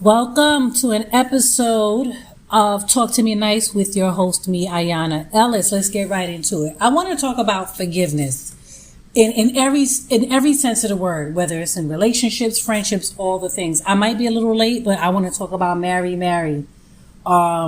Welcome to an episode of Talk to Me Nice with your host, me, Ayana Ellis. Let's get right into it. I want to talk about forgiveness in every sense of the word, whether it's in relationships, friendships, all the things. I might be a little late, but I want to talk about Mary. I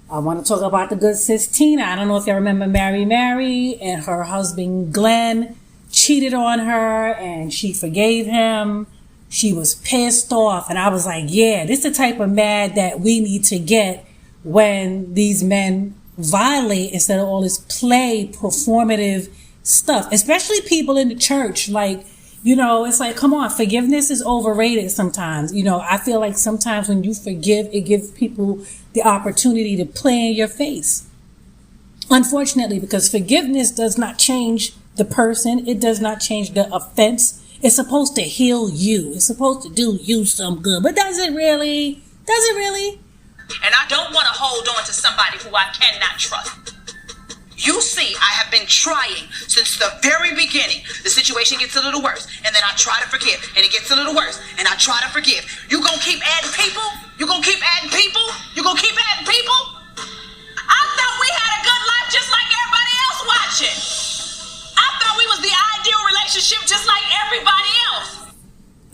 want to talk about the good sis Tina. I don't know if you remember Mary and her husband Glenn cheated on her and she forgave him. She was pissed off, and I was like, yeah, this is the type of mad that we need to get when these men violate instead of all this play, performative stuff, especially people in the church. Like, it's like, come on, forgiveness is overrated sometimes. I feel like sometimes when you forgive, it gives people the opportunity to play in your face. Unfortunately, because forgiveness does not change the person. It does not change the offense. It's supposed to heal you. It's supposed to do you some good. But does it really? Does it really? And I don't want to hold on to somebody who I cannot trust. You see, I have been trying since the very beginning. The situation gets a little worse, and then I try to forgive, and it gets a little worse, and I try to forgive. You gonna keep adding people? You gonna keep adding people? You gonna keep adding people? I thought we had a good life just like everybody else watching. I thought we was the ideal relationship just like everybody else.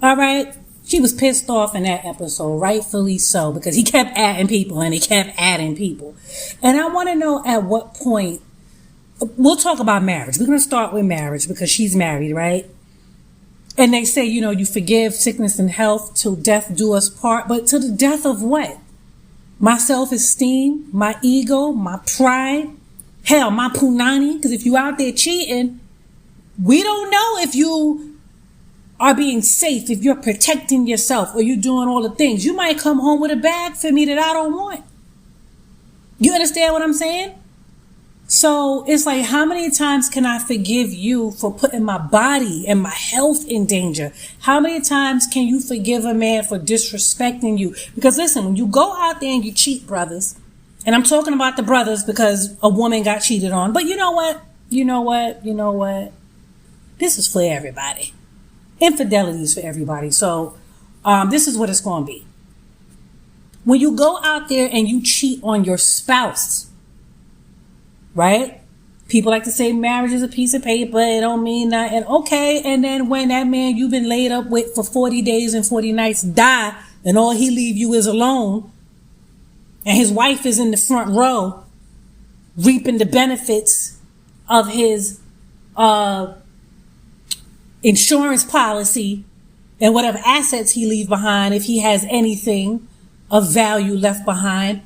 All right. She was pissed off in that episode, rightfully so, because he kept adding people and he kept adding people. And I want to know at what point, we'll talk about marriage. We're going to start with marriage because she's married, right? And they say, you forgive sickness and health till death do us part. But to the death of what? My self-esteem, my ego, my pride. Hell, my punani, because if you out there cheating, we don't know if you are being safe, if you're protecting yourself or you're doing all the things. You might come home with a bag for me that I don't want. You understand what I'm saying? So it's like, how many times can I forgive you for putting my body and my health in danger? How many times can you forgive a man for disrespecting you? Because listen, when you go out there and you cheat, brothers, and I'm talking about the brothers because a woman got cheated on. But you know what? This is for everybody. Infidelity is for everybody. So this is what it's going to be. When you go out there and you cheat on your spouse, right? People like to say marriage is a piece of paper. It don't mean nothing. Okay. And then when that man you've been laid up with for 40 days and 40 nights die and all he leave you is alone, and his wife is in the front row reaping the benefits of his insurance policy and whatever assets he leave behind, if he has anything of value left behind,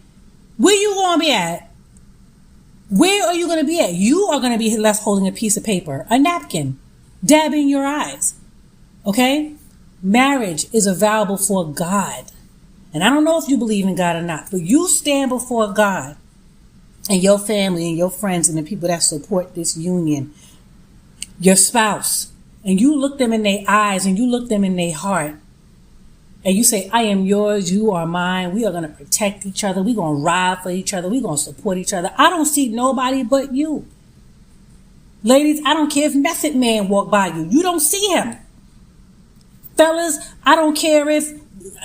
where you going to be at? Where are you going to be at? You are going to be left holding a piece of paper, a napkin, dabbing your eyes. Okay? Marriage is a vow before God. And I don't know if you believe in God or not, but you stand before God and your family and your friends and the people that support this union, your spouse, and you look them in their eyes and you look them in their heart and you say, I am yours, you are mine. We are going to protect each other. We're going to ride for each other. We're going to support each other. I don't see nobody but you. Ladies, I don't care if Method Man walk by you. You don't see him. Fellas, I don't care if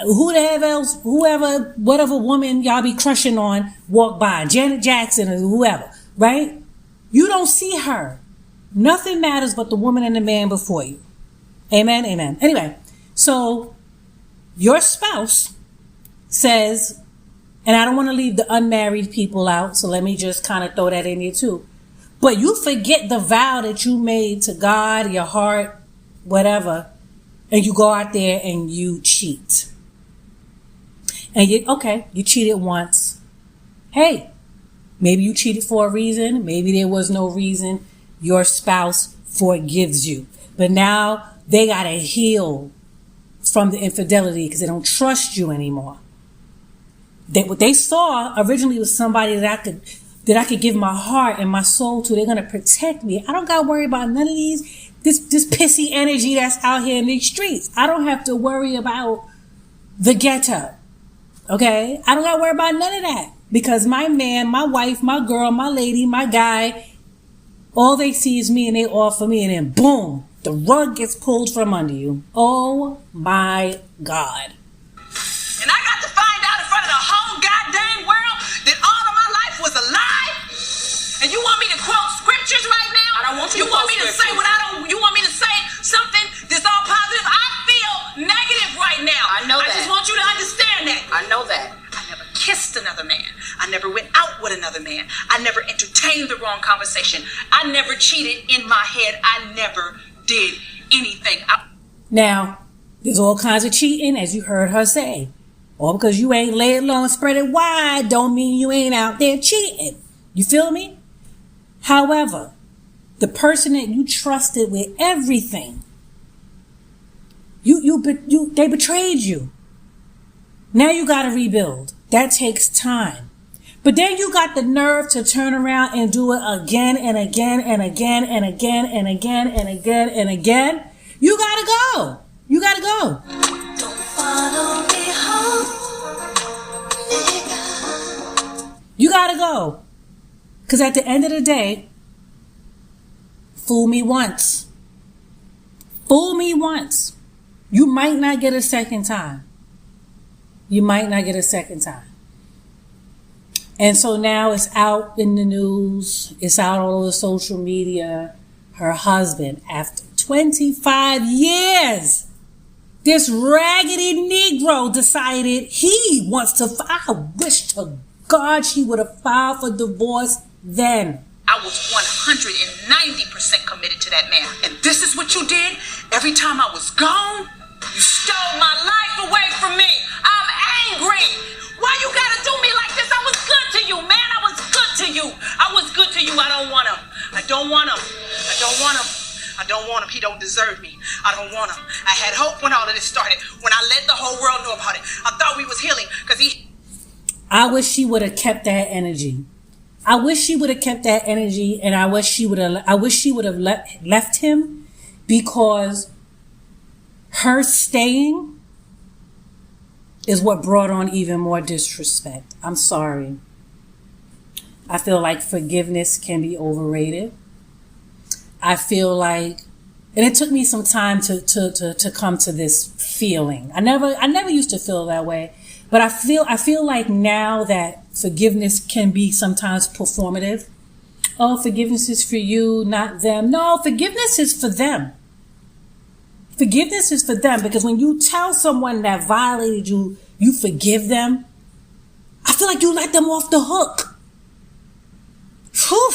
whatever woman y'all be crushing on walk by, Janet Jackson or whoever, right? You don't see her. Nothing matters but the woman and the man before you. Amen, amen. Anyway, so your spouse says, and I don't want to leave the unmarried people out, so let me just kind of throw that in here too. But you forget the vow that you made to God, your heart, whatever, and you go out there and you cheat. And you cheated once. Hey, maybe you cheated for a reason. Maybe there was no reason. Your spouse forgives you. But now they got to heal from the infidelity because they don't trust you anymore. What they saw originally was somebody that I could give my heart and my soul to. They're going to protect me. I don't got to worry about none of this pissy energy that's out here in these streets. I don't have to worry about the ghetto. Okay? I don't got to worry about none of that because my man, my wife, my girl, my lady, my guy, all they see is me and they all for me, and then boom, the rug gets pulled from under you. Oh my God. was alive? And you want me to quote scriptures right now? I don't want you to want quote me to scriptures. say what I don't, you want me to say something that's all positive? I feel negative right now. I know that. I just want you to understand that. I know that. I never kissed another man. I never went out with another man. I never entertained the wrong conversation. I never cheated in my head. I never did anything. Now, there's all kinds of cheating, as you heard her say. All because you ain't lay it low and spread it wide don't mean you ain't out there cheating. You feel me? However, the person that you trusted with everything, they betrayed you. Now you got to rebuild. That takes time. But then you got the nerve to turn around and do it again and again and again and again and again and again and again. You got to go. You got to go. Don't follow me home, nigga. You got to go. Because at the end of the day, fool me once. Fool me once. You might not get a second time. You might not get a second time. And so now it's out in the news. It's out all over social media. Her husband, after 25 years, this raggedy Negro decided he wants to. I wish to God she would have filed for divorce then. I was 190% committed to that man. And this is what you did? Every time I was gone, you stole my life away from me. I'm angry. Why you gotta do me like this? I was good to you, man. I was good to you. I was good to you. I don't want him. I don't want him. I don't want him. I don't want him. He don't deserve me. I don't want him. I had hope when all of this started. When I let the whole world know about it. I thought we was healing because he... I wish she would have kept that energy. I wish she would have kept that energy, and I wish she would have left him, because her staying is what brought on even more disrespect. I'm sorry. I feel like forgiveness can be overrated. I feel like, and it took me some time to come to this feeling. I never used to feel that way. But I feel like now that forgiveness can be sometimes performative. Oh, forgiveness is for you, not them. No, forgiveness is for them. Forgiveness is for them, because when you tell someone that violated you, you forgive them, I feel like you let them off the hook. Whew.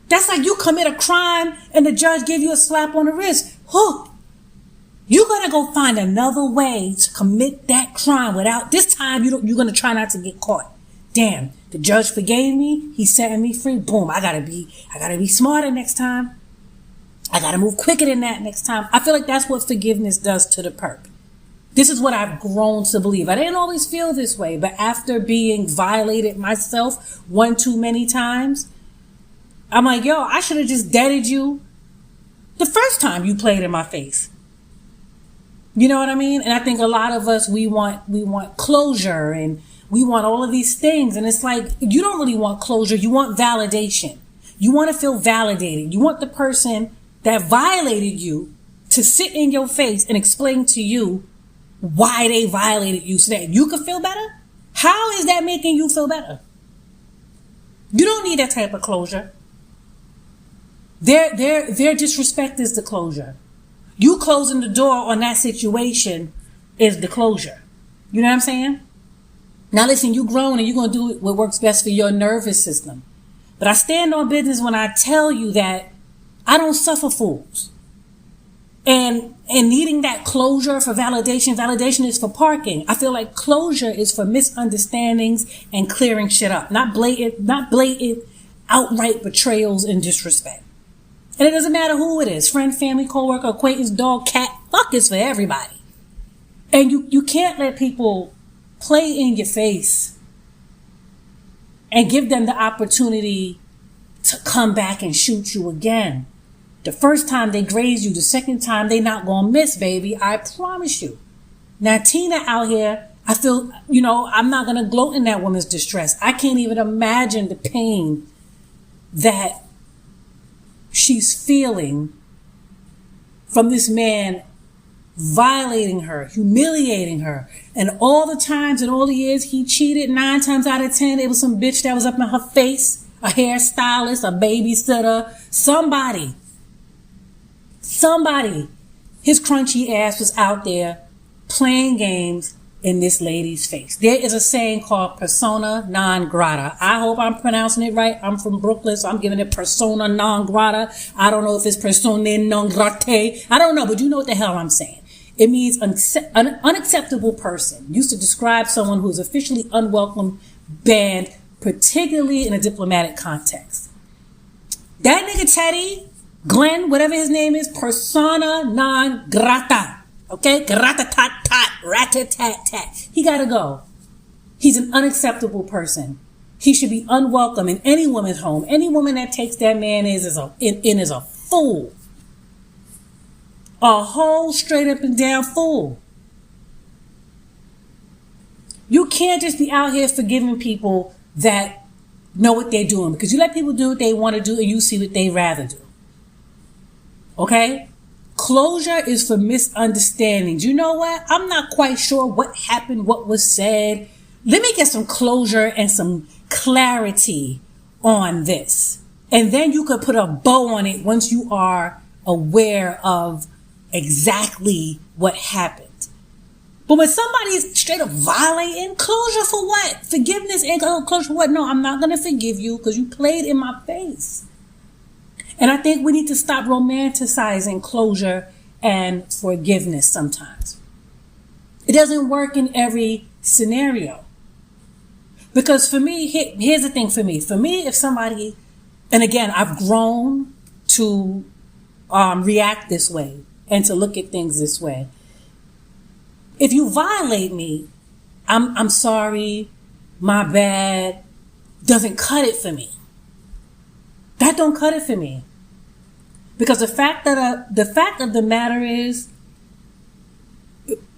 That's like you commit a crime and the judge gave you a slap on the wrist. Whew. You gotta go find another way to commit that crime without, this time you're gonna try not to get caught. Damn, the judge forgave me, he's setting me free. Boom, I gotta be smarter next time. I gotta move quicker than that next time. I feel like that's what forgiveness does to the perp. This is what I've grown to believe. I didn't always feel this way, but after being violated myself one too many times, I'm like, yo, I should have just deaded you the first time you played in my face. You know what I mean? And I think a lot of us, we want closure, and we want all of these things. And it's like, you don't really want closure. You want validation. You want to feel validated. You want the person that violated you to sit in your face and explain to you why they violated you so that you could feel better. How is that making you feel better? You don't need that type of closure. Their disrespect is the closure. You closing the door on that situation is the closure. You know what I'm saying? Now listen, you grown and you're going to do what works best for your nervous system. But I stand on business when I tell you that I don't suffer fools. And needing that closure for validation is for parking. I feel like closure is for misunderstandings and clearing shit up. Not blatant, outright betrayals and disrespect. And it doesn't matter who it is. Friend, family, coworker, acquaintance, dog, cat. Fuck is for everybody. And you can't let people play in your face and give them the opportunity to come back and shoot you again. The first time they graze you, the second time they not gonna miss, baby. I promise you. Now, Tina out here, I feel, I'm not gonna gloat in that woman's distress. I can't even imagine the pain that she's feeling from this man violating her, humiliating her. And all the times and all the years he cheated, 9 times out of 10, it was some bitch that was up in her face, a hairstylist, a babysitter, somebody. His crunchy ass was out there playing games in this lady's face. There is a saying called persona non grata. I hope I'm pronouncing it right. I'm from Brooklyn, so I'm giving it persona non grata. I don't know if it's persona non grate. I don't know, but you know what the hell I'm saying. It means an unacceptable person. Used to describe someone who is officially unwelcome, banned, particularly in a diplomatic context. That nigga Teddy, Glenn, whatever his name is, persona non grata. Okay? Grata-tat-tat, rat-tat-tat. He gotta go. He's an unacceptable person. He should be unwelcome in any woman's home. Any woman that takes that man is a fool. A whole straight up and down fool. You can't just be out here forgiving people that know what they're doing, because you let people do what they want to do and you see what they rather do. Okay? Closure is for misunderstandings. You know what? I'm not quite sure what happened, what was said. Let me get some closure and some clarity on this. And then you could put a bow on it once you are aware of exactly what happened. But when somebody's straight up violating, closure for what? Forgiveness and closure for what? No, I'm not going to forgive you because you played in my face. And I think we need to stop romanticizing closure and forgiveness sometimes. It doesn't work in every scenario. Because for me, here's the thing for me. For me, if somebody, and again, I've grown to react this way and to look at things this way. If you violate me, I'm sorry, my bad, doesn't cut it for me. That don't cut it for me. Because the fact of the matter is,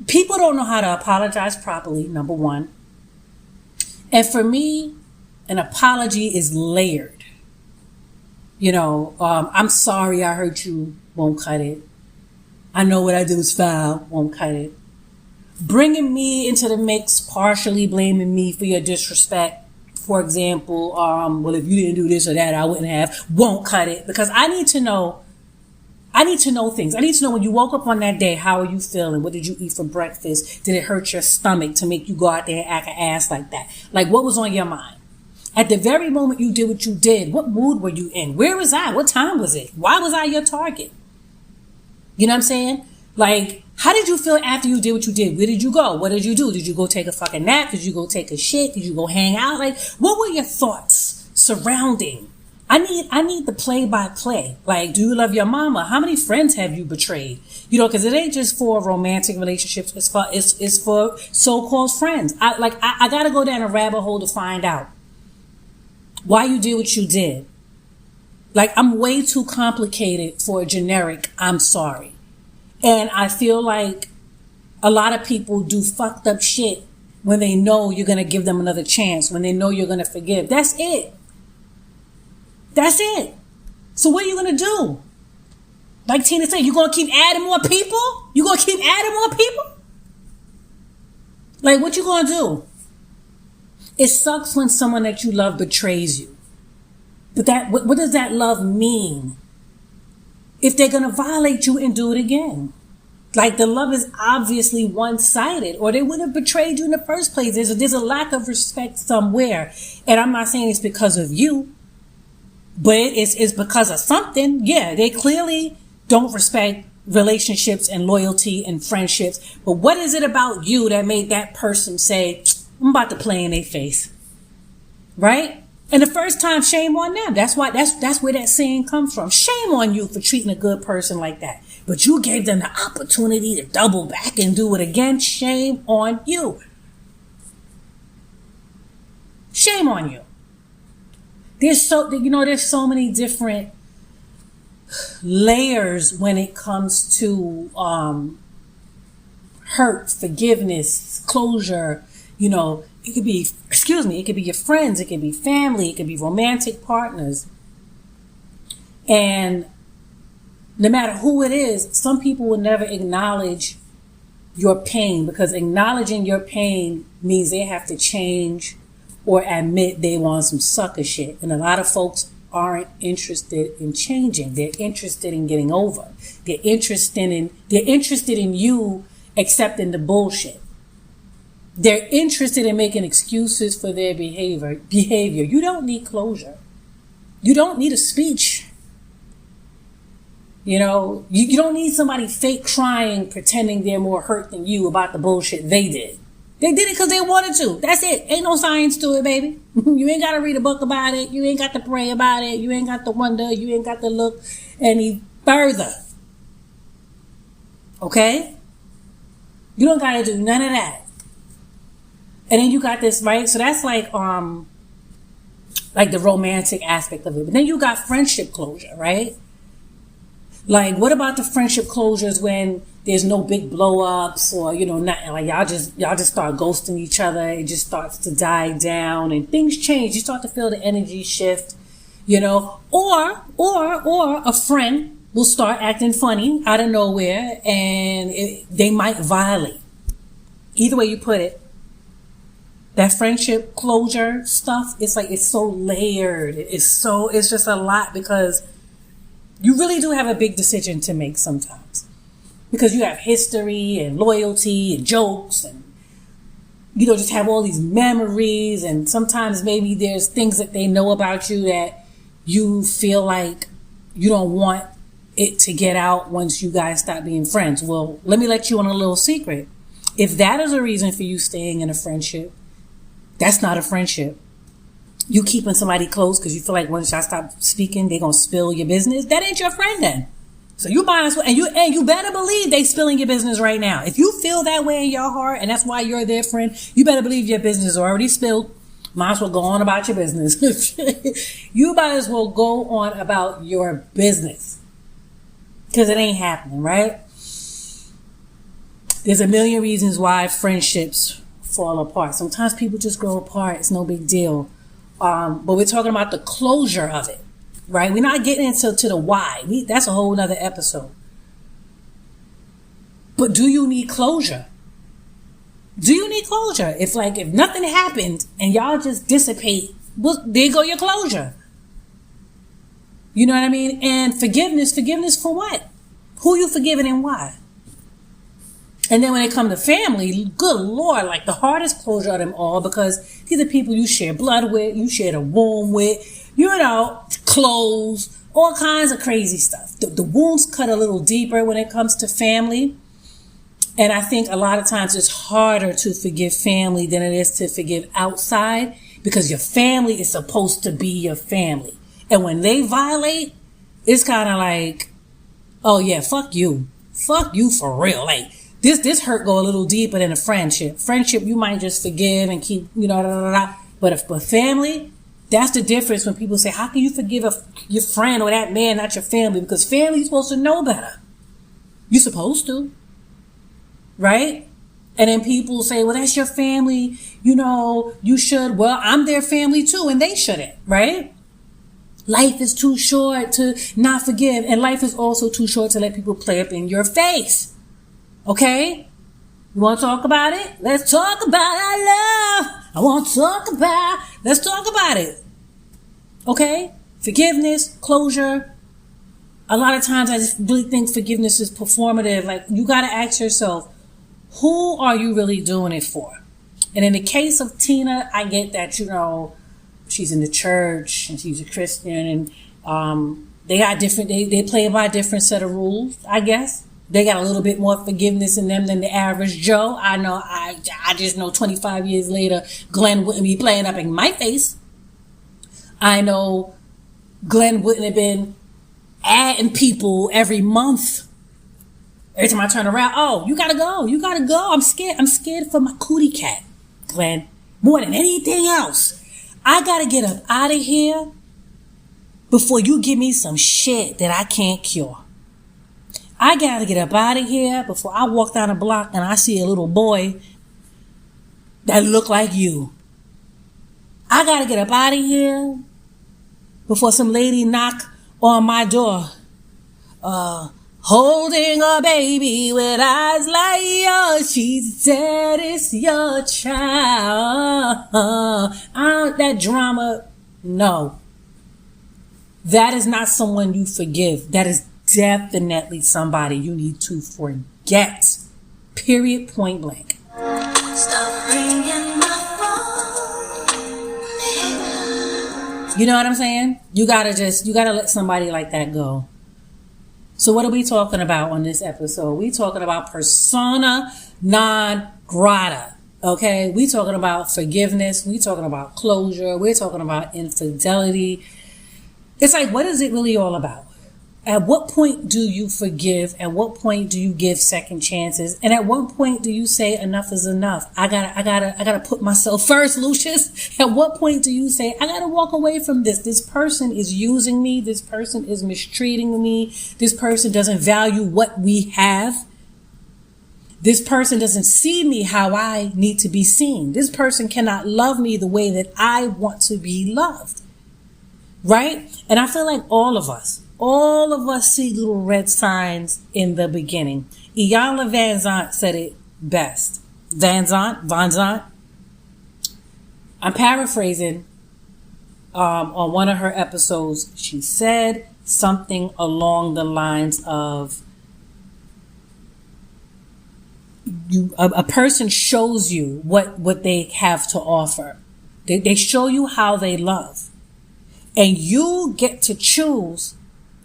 people don't know how to apologize properly, number one. And for me, an apology is layered. You know, I'm sorry I hurt you, won't cut it. I know what I did was foul, won't cut it. Bringing me into the mix, partially blaming me for your disrespect. For example, well, if you didn't do this or that, I wouldn't have, won't cut it. Because I need to know things. I need to know when you woke up on that day, how are you feeling? What did you eat for breakfast? Did it hurt your stomach to make you go out there and act an ass like that? Like, what was on your mind? At the very moment you did what you did, what mood were you in? Where was I? What time was it? Why was I your target? You know what I'm saying? Like, how did you feel after you did what you did? Where did you go? What did you do? Did you go take a fucking nap? Did you go take a shit? Did you go hang out? Like, what were your thoughts surrounding? I need the play by play. Like, do you love your mama? How many friends have you betrayed? You know, because it ain't just for romantic relationships. It's for so-called friends. I gotta go down a rabbit hole to find out why you did what you did. Like, I'm way too complicated for a generic I'm sorry. And I feel like a lot of people do fucked up shit when they know you're going to give them another chance, when they know you're going to forgive. That's it. That's it. So what are you going to do? Like Tina said, you going to keep adding more people? You going to keep adding more people? Like, what you going to do? It sucks when someone that you love betrays you. But what does that love mean? If they're going to violate you and do it again. Like, the love is obviously one-sided, or they wouldn't have betrayed you in the first place. There's a lack of respect somewhere. And I'm not saying it's because of you, but it's because of something. Yeah, they clearly don't respect relationships and loyalty and friendships. But what is it about you that made that person say, I'm about to play in their face? Right? And the first time, shame on them. That's where that saying comes from. Shame on you for treating a good person like that. But you gave them the opportunity to double back and do it again. Shame on you. Shame on you. There's so many different layers when it comes to hurt, forgiveness, closure. You know, it could be your friends, it could be family, it could be romantic partners. And no matter who it is, some people will never acknowledge your pain, because acknowledging your pain means they have to change or admit they want some sucker shit. And a lot of folks aren't interested in changing. They're interested in getting over. They're interested in you accepting the bullshit. They're interested in making excuses for their behavior. You don't need closure. You don't need a speech. You know, you don't need somebody fake crying, pretending they're more hurt than you about the bullshit they did. They did it because they wanted to. That's it. Ain't no science to it, baby. You ain't got to read a book about it. You ain't got to pray about it. You ain't got to wonder. You ain't got to look any further. Okay? You don't got to do none of that. And then you got this, right? So that's like the romantic aspect of it. But then you got friendship closure, right? Like, what about the friendship closures when there's no big blow-ups or, you know, nothing? Like, y'all just start ghosting each other. It just starts to die down and things change. You start to feel the energy shift, you know. Or a friend will start acting funny out of nowhere and they might violate. Either way you put it, that friendship closure stuff, it's like, it's so layered. It's just a lot, because you really do have a big decision to make sometimes, because you have history and loyalty and jokes and, you know, just have all these memories. And sometimes maybe there's things that they know about you that you feel like you don't want it to get out once you guys stop being friends. Well, let me let you on a little secret. If that is a reason for you staying in a friendship, that's not a friendship. You keeping somebody close because you feel like once y'all stop speaking, they're going to spill your business. That ain't your friend then. So you might as well, and you better believe they spilling your business right now. If you feel that way in your heart and that's why you're their friend, you better believe your business is already spilled. Might as well go on about your business. You might as well go on about your business, because it ain't happening, right? There's a million reasons why friendships fall apart. Sometimes people just grow apart. It's no big deal. But we're talking about the closure of it, right? We're not getting into the why. That's a whole nother episode. But do you need closure? Do you need closure? If nothing happened and y'all just dissipate, well, there go your closure. You know what I mean? And forgiveness for what? Who you forgiving and why? And then when it comes to family, good Lord, like the hardest closure of them all, because these are people you share blood with, you share the womb with, you know, clothes, all kinds of crazy stuff. The wounds cut a little deeper when it comes to family. And I think a lot of times it's harder to forgive family than it is to forgive outside, because your family is supposed to be your family. And when they violate, it's kind of like, oh yeah, fuck you. Fuck you for real. Like, This hurt go a little deeper than a friendship. Friendship, you might just forgive and keep, you know, But if family, that's the difference when people say, how can you forgive your friend or that man, not your family? Because family's supposed to know better. You're supposed to. Right? And then people say, well, that's your family. You know, you should. Well, I'm their family too, and they shouldn't. Right? Life is too short to not forgive. And life is also too short to let people play up in your face. Okay? You want to talk about it? Let's talk about our love. Let's talk about it. Okay? Forgiveness, closure. A lot of times I just really think forgiveness is performative. Like, you got to ask yourself, who are you really doing it for? And in the case of Tina, I get that, you know, she's in the church and she's a Christian, and they got different, they play by a different set of rules, I guess. They got a little bit more forgiveness in them than the average Joe. I know, I just know 25 years later, Glenn wouldn't be playing up in my face. I know Glenn wouldn't have been adding people every month. Every time I turn around, oh, you gotta go. I'm scared for my cootie cat, Glenn, more than anything else. I gotta get up out of here before you give me some shit that I can't cure. I gotta get up out of here before I walk down the block and I see a little boy that look like you. I gotta get up out of here before some lady knock on my door. holding a baby with eyes like yours. She said it's your child. That drama, no. That is not someone you forgive. That is definitely somebody you need to forget. Period, point blank. Stop ringing my phone. You know what I'm saying? You gotta let somebody like that go. So what are we talking about on this episode? We talking about persona non grata. Okay? We talking about forgiveness. We talking about closure. We're talking about infidelity. It's like, what is it really all about? At what point do you forgive? At what point do you give second chances? And at what point do you say enough is enough? I gotta put myself first, Lucius. At what point do you say, I gotta walk away from this? This person is using me. This person is mistreating me. This person doesn't value what we have. This person doesn't see me how I need to be seen. This person cannot love me the way that I want to be loved. Right? And I feel like all of us see little red signs in the beginning. Iyanla Vanzant said it best. Vanzant. I'm paraphrasing on one of her episodes. She said something along the lines of, a person shows you what they have to offer. They show you how they love. And you get to choose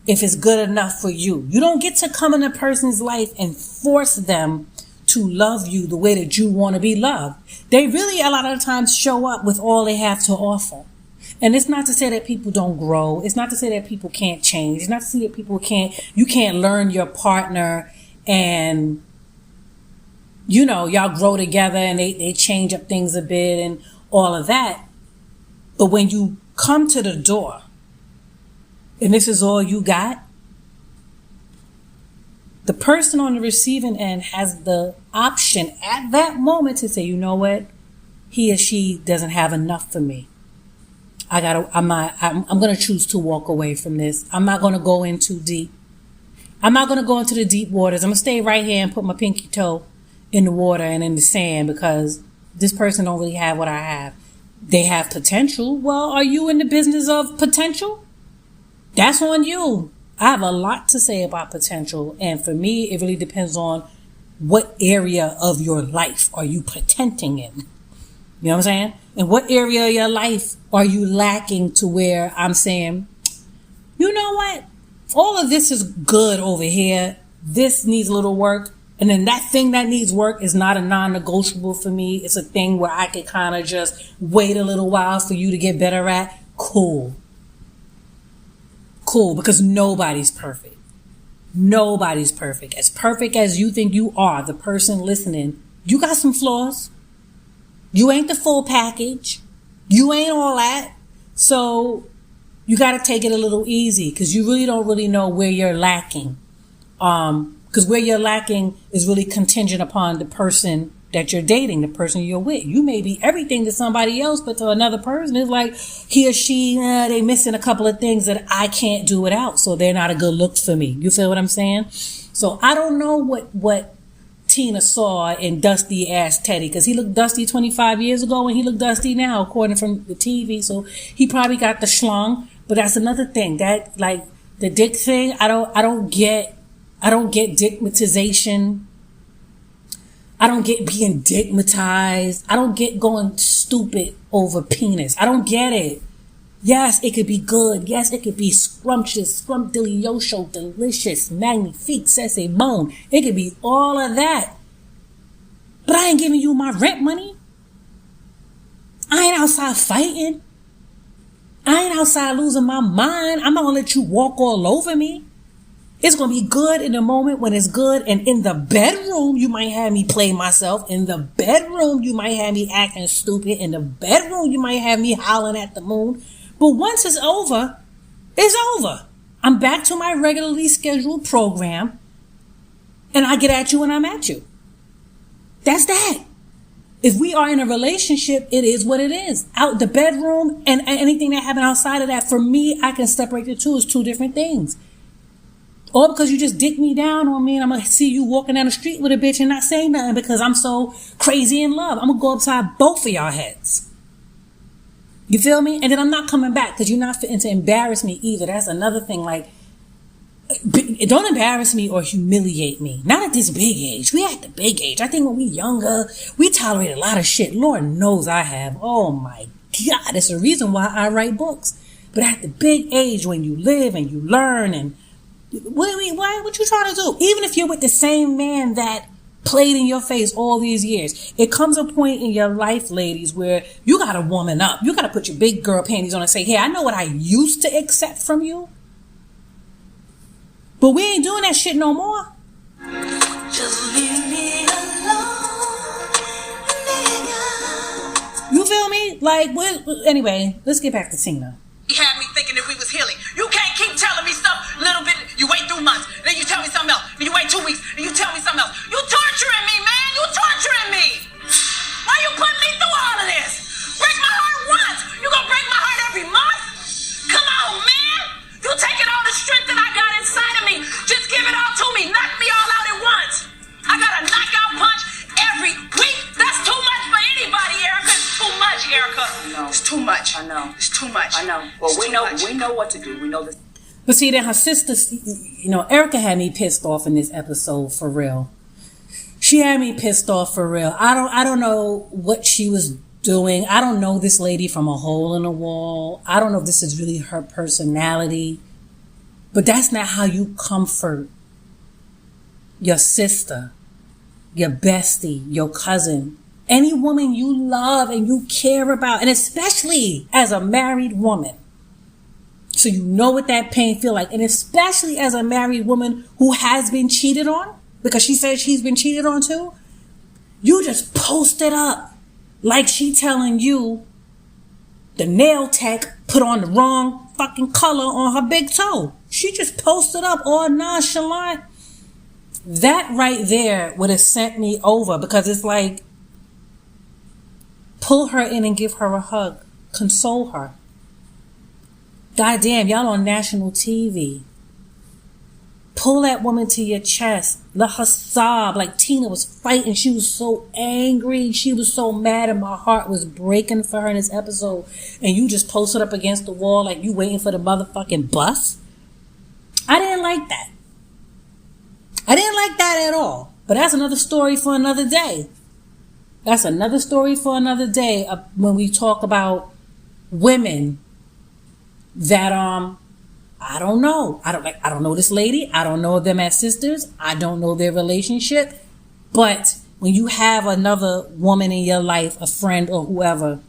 if it's good enough for you. You don't get to come in a person's life and force them to love you the way that you want to be loved. They really, a lot of times, show up with all they have to offer. And it's not to say that people don't grow. It's not to say that people can't change. It's not to say that you can't learn your partner and, y'all grow together and they change up things a bit and all of that. But when you come to the door and this is all you got, the person on the receiving end has the option at that moment to say, you know what? He or she doesn't have enough for me. I'm going to choose to walk away from this. I'm not going to go in too deep. I'm not going to go into the deep waters. I'm going to stay right here and put my pinky toe in the water and in the sand because this person don't really have what I have. They have potential. Well, are you in the business of potential? That's on you. I have a lot to say about potential. And for me, it really depends on what area of your life are you pretending in. You know what I'm saying? And what area of your life are you lacking to where I'm saying, you know what? All of this is good over here. This needs a little work. And then that thing that needs work is not a non-negotiable for me. It's a thing where I could kind of just wait a little while for you to get better at. Cool. Because nobody's perfect. Nobody's perfect. As perfect as you think you are, the person listening, you got some flaws. You ain't the full package. You ain't all that. So you got to take it a little easy because you really don't really know where you're lacking. Because where you're lacking is really contingent upon the person that you're dating, the person you're with. You may be everything to somebody else, but to another person, it's like he or she, they missing a couple of things that I can't do without. So they're not a good look for me. You feel what I'm saying? So I don't know what Tina saw in dusty ass Teddy, because he looked dusty 25 years ago and he looked dusty now, according from the TV. So he probably got the schlong. But that's another thing that, like, the dick thing. I don't get dickmatization. I don't get being dickmatized. I don't get going stupid over penis. I don't get it. Yes, it could be good. Yes, it could be scrumptious, scrumptious, delicious, magnifique, sexy bone. It could be all of that. But I ain't giving you my rent money. I ain't outside fighting. I ain't outside losing my mind. I'm not gonna let you walk all over me. It's going to be good in the moment when it's good. And in the bedroom, you might have me play myself. In the bedroom, you might have me acting stupid. In the bedroom, you might have me howling at the moon. But once it's over, it's over. I'm back to my regularly scheduled program. And I get at you when I'm at you. That's that. If we are in a relationship, it is what it is. Out the bedroom and anything that happened outside of that, for me, I can separate the two as two different things. Or because you just dick me down on me and I'm going to see you walking down the street with a bitch and not saying nothing because I'm so crazy in love. I'm going to go upside both of y'all heads. You feel me? And then I'm not coming back because you're not fitting to embarrass me either. That's another thing. Like, don't embarrass me or humiliate me. Not at this big age. We at the big age. I think when we younger, we tolerate a lot of shit. Lord knows I have. Oh my God. It's the reason why I write books. But at the big age, when you live and you learn and what you trying to do? Even if you're with the same man that played in your face all these years, it comes a point in your life, ladies, where you gotta woman up. You gotta put your big girl panties on and say, hey, I know what I used to accept from you, but we ain't doing that shit no more. Just leave me alone, nigga. You feel me? Like, anyway, let's get back to Tina. He had me thinking that we was healing. You can't keep telling me stuff little bit. You wait 3 months, then you tell me something else. Then you wait 2 weeks, and you tell me something else. You torturing me, man. You torturing me. Why you putting me through all of this? Break my heart once. You gonna break my heart every month? Come on, man. You taking all the strength that I got inside of me. Just give it all to me. Knock me all out at once. I got a knockout punch every week. That's too much for anybody, Erica. It's too much, Erica. I know. It's too much. I know. It's too much. I know. Well, we know what to do. We know this. But see, then her sister, Erica had me pissed off in this episode for real. She had me pissed off for real. I don't know what she was doing. I don't know this lady from a hole in the wall. I don't know if this is really her personality. But that's not how you comfort your sister, your bestie, your cousin, any woman you love and you care about, and especially as a married woman. So you know what that pain feel like. And especially as a married woman who has been cheated on, because she said she's been cheated on too. You just post it up like she telling you the nail tech put on the wrong fucking color on her big toe. She just posted up all nonchalant. That right there would have sent me over, because it's like, pull her in and give her a hug. Console her. Goddamn, y'all on national TV. Pull that woman to your chest. Let her sob like Tina was fighting. She was so angry. She was so mad, and my heart was breaking for her in this episode. And you just posted up against the wall like you waiting for the motherfucking bus. I didn't like that. I didn't like that at all. But that's another story for another day. That's another story for another day when we talk about women that I don't know. I don't know this lady. I don't know them as sisters. I don't know their relationship. But when you have another woman in your life, a friend or whoever,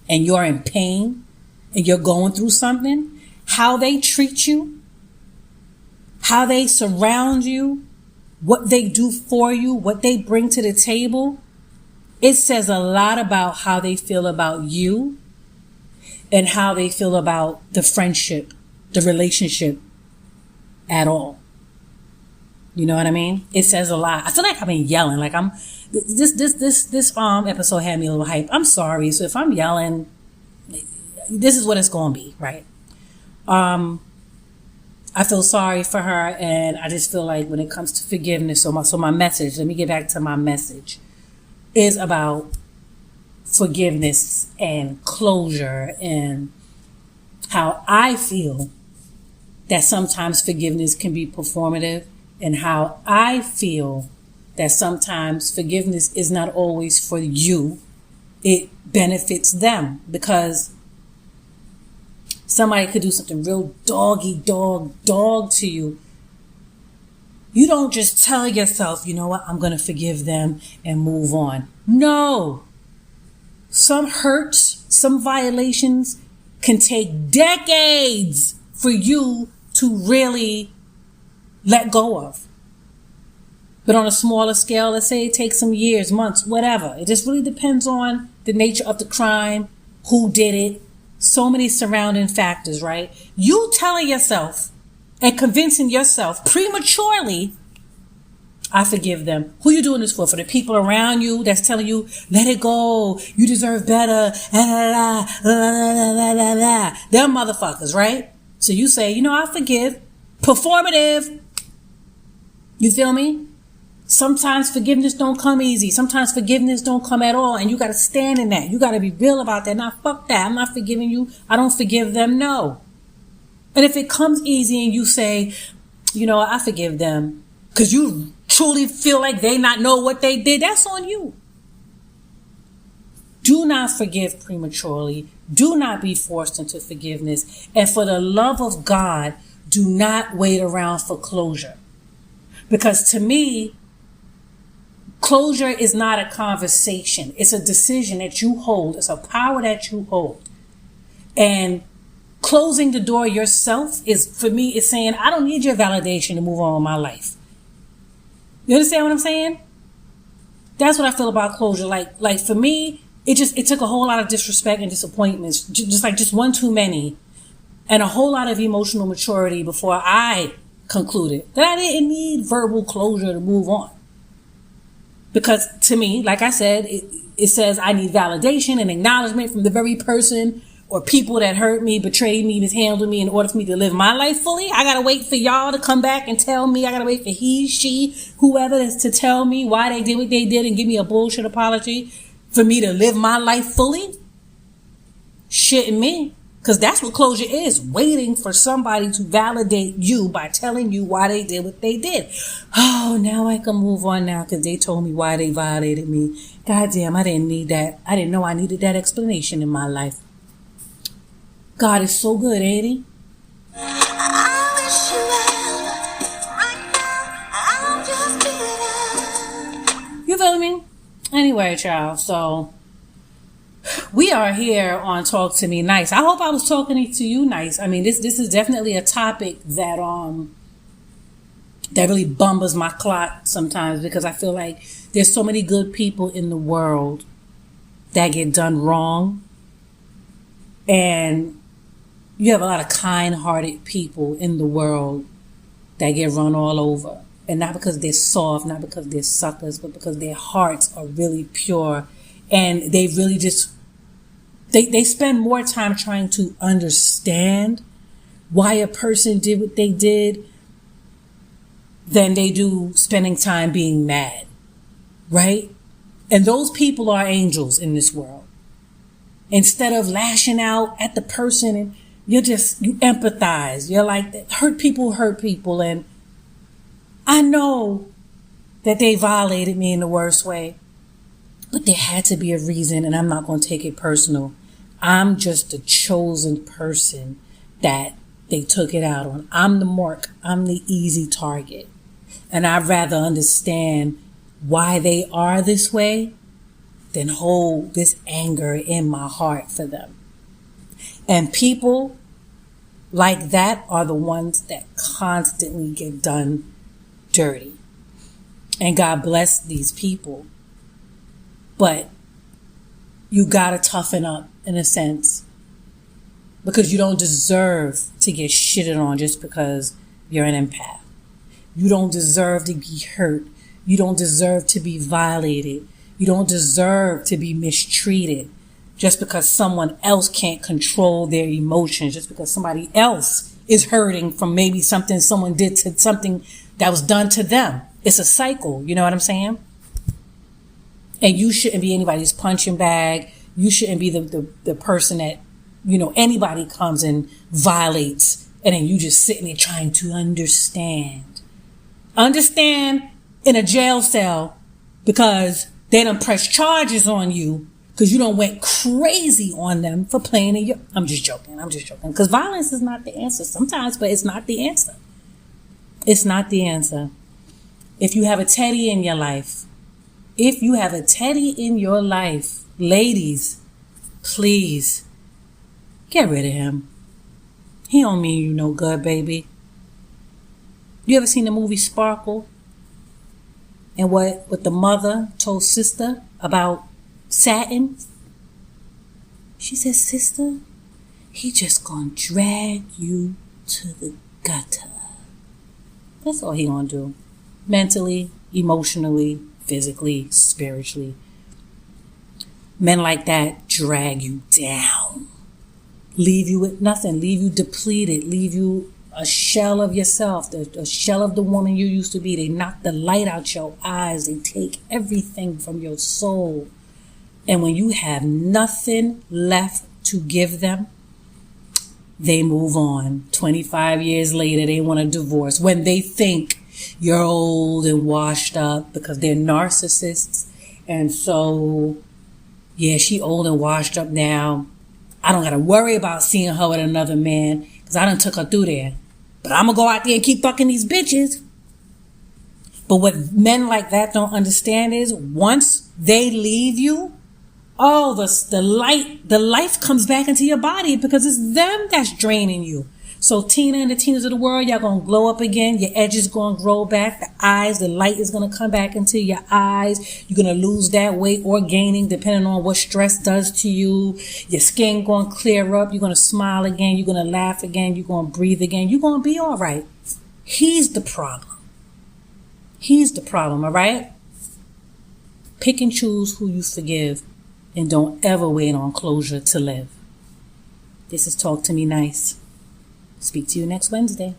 and you're in pain and you're going through something, how they treat you, how they surround you, what they do for you, what they bring to the table, it says a lot about how they feel about you and how they feel about the friendship, the relationship at all. You know what I mean? It says a lot. I feel like I've been yelling. Like this episode had me a little hype. I'm sorry. So if I'm yelling, this is what it's going to be, right? I feel sorry for her, and I just feel like when it comes to forgiveness, so my message, let me get back to my message, is about forgiveness and closure, and how I feel that sometimes forgiveness can be performative, and how I feel that sometimes forgiveness is not always for you. It benefits them, because somebody could do something real dog to you. You don't just tell yourself, you know what, I'm going to forgive them and move on. No. Some hurts, some violations can take decades for you to really let go of. But on a smaller scale, let's say it takes some years, months, whatever. It just really depends on the nature of the crime, who did it, so many surrounding factors, right? You telling yourself and convincing yourself prematurely, I forgive them. Who you doing this for? For the people around you that's telling you, let it go, you deserve better, Them motherfuckers, right? So you say, I forgive. Performative. You feel me? Sometimes forgiveness don't come easy. Sometimes forgiveness don't come at all. And you got to stand in that. You got to be real about that. Now, fuck that. I'm not forgiving you. I don't forgive them. No. And if it comes easy and you say, you know, I forgive them because you truly feel like they not know what they did, that's on you. Do not forgive prematurely. Do not be forced into forgiveness. And for the love of God, do not wait around for closure. Because to me, closure is not a conversation. It's a decision that you hold. It's a power that you hold. And closing the door yourself is, for me, it's saying, I don't need your validation to move on with my life. You understand what I'm saying? That's what I feel about closure. Like for me, it took a whole lot of disrespect and disappointments, just one too many, and a whole lot of emotional maturity before I concluded that I didn't need verbal closure to move on. Because to me, like I said, it says I need validation and acknowledgement from the very person or people that hurt me, betrayed me, mishandled me in order for me to live my life fully. I got to wait for y'all to come back and tell me. I got to wait for he, she, whoever is to tell me why they did what they did and give me a bullshit apology for me to live my life fully. Shitting me. Because that's what closure is. Waiting for somebody to validate you by telling you why they did what they did. Oh, now I can move on now because they told me why they violated me. Goddamn, I didn't need that. I didn't know I needed that explanation in my life. God is so good, ain't he? I wish you well. Right now, I'm just being. You feel me? Anyway, child, so we are here on Talk to Me Nice. I hope I was talking to you nice. I mean, this is definitely a topic that really bumbles my clock sometimes because I feel like there's so many good people in the world that get done wrong. And you have a lot of kind-hearted people in the world that get run all over. And not because they're soft, not because they're suckers, but because their hearts are really pure. And they really just, they spend more time trying to understand why a person did what they did than they do spending time being mad. Right? And those people are angels in this world. Instead of lashing out at the person, and you empathize. You're like, hurt people. And I know that they violated me in the worst way, but there had to be a reason, and I'm not going to take it personal. I'm just a chosen person that they took it out on. I'm the mark. I'm the easy target. And I'd rather understand why they are this way than hold this anger in my heart for them. And people like that are the ones that constantly get done dirty. And God bless these people. But you gotta toughen up in a sense, because you don't deserve to get shitted on just because you're an empath. You don't deserve to be hurt. You don't deserve to be violated. You don't deserve to be mistreated just because someone else can't control their emotions, just because somebody else is hurting from maybe something someone did to something that was done to them. It's a cycle, you know what I'm saying? And you shouldn't be anybody's punching bag. You shouldn't be the person that, you know, anybody comes and violates, and then you just sitting there trying to understand. Understand in a jail cell because they done press charges on you because you done went crazy on them for playing in your... I'm just joking. Because violence is not the answer sometimes, but it's not the answer. It's not the answer. If you have a teddy in your life, ladies, please get rid of him. He don't mean you no good, baby. You ever seen the movie Sparkle? And what the mother told sister about Satin? She said, sister, he just gonna drag you to the gutter. That's all he gonna do. Mentally, emotionally, physically, spiritually. Men like that drag you down. Leave you with nothing. Leave you depleted. Leave you a shell of yourself, a shell of the woman you used to be. They knock the light out your eyes. They take everything from your soul. And when you have nothing left to give them, they move on. 25 years later, they want a divorce when they think you're old and washed up because they're narcissists. And so, yeah, she old and washed up now. I don't got to worry about seeing her with another man because I done took her through there. But I'm going to go out there and keep fucking these bitches. But what men like that don't understand is once they leave you, oh, the life comes back into your body because it's them that's draining you. So Tina and the Tinas of the world, y'all gonna glow up again. Your edges gonna grow back. The eyes, the light is gonna come back into your eyes. You're gonna lose that weight or gaining depending on what stress does to you. Your skin gonna clear up. You're gonna smile again. You're gonna laugh again. You're gonna breathe again. You're gonna be all right. He's the problem. He's the problem, all right? Pick and choose who you forgive and don't ever wait on closure to live. This is Talk to Me Nice. Speak to you next Wednesday.